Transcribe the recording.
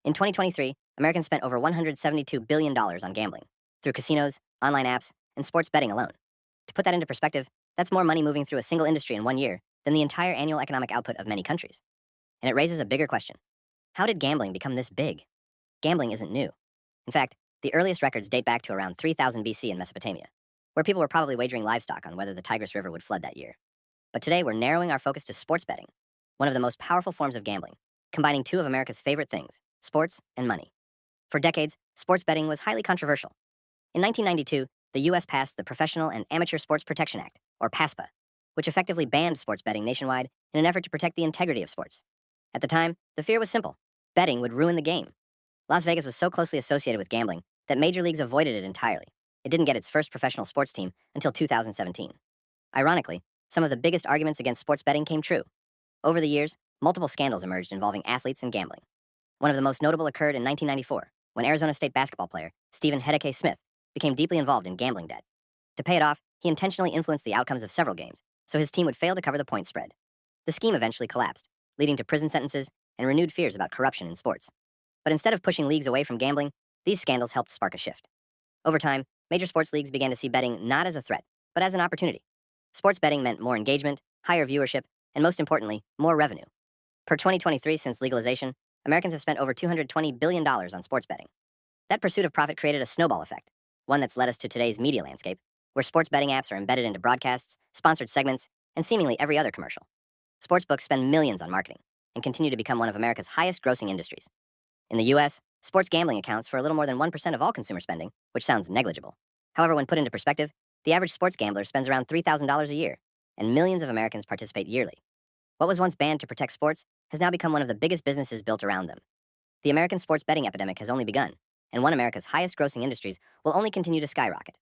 In 2023, Americans spent over $172 billion on gambling through casinos, online apps, and sports betting alone. To put that into perspective, that's more money moving through a single industry in one year than the entire annual economic output of many countries. And it raises a bigger question. How did gambling become this big? Gambling isn't new. In fact, the earliest records date back to around 3000 BC in Mesopotamia, where people were probably wagering livestock on whether the Tigris River would flood that year. But today we're narrowing our focus to sports betting, one of the most powerful forms of gambling, combining two of America's favorite things, sports and money. For decades, sports betting was highly controversial. In 1992, the US passed the Professional and Amateur Sports Protection Act, or PASPA, which effectively banned sports betting nationwide in an effort to protect the integrity of sports. At the time, the fear was simple. Betting would ruin the game. Las Vegas was so closely associated with gambling that major leagues avoided it entirely. It didn't get its first professional sports team until 2017. Ironically, some of the biggest arguments against sports betting came true. Over the years, multiple scandals emerged involving athletes and gambling. One of the most notable occurred in 1994, when Arizona State basketball player Stephen Hedeke Smith became deeply involved in gambling debt. To pay it off, he intentionally influenced the outcomes of several games, so his team would fail to cover the point spread. The scheme eventually collapsed, leading to prison sentences and renewed fears about corruption in sports. But instead of pushing leagues away from gambling, these scandals helped spark a shift. Over time, major sports leagues began to see betting not as a threat, but as an opportunity. Sports betting meant more engagement, higher viewership, and most importantly, more revenue. Per 2023, since legalization, Americans have spent over $220 billion on sports betting. That pursuit of profit created a snowball effect, one that's led us to today's media landscape, where sports betting apps are embedded into broadcasts, sponsored segments, and seemingly every other commercial. Sportsbooks spend millions on marketing and continue to become one of America's highest grossing industries. In the US, sports gambling accounts for a little more than 1% of all consumer spending, which sounds negligible. However, when put into perspective, the average sports gambler spends around $3,000 a year, and millions of Americans participate yearly. What was once banned to protect sports has now become one of the biggest businesses built around them. The American sports betting epidemic has only begun, and one of America's highest grossing industries will only continue to skyrocket.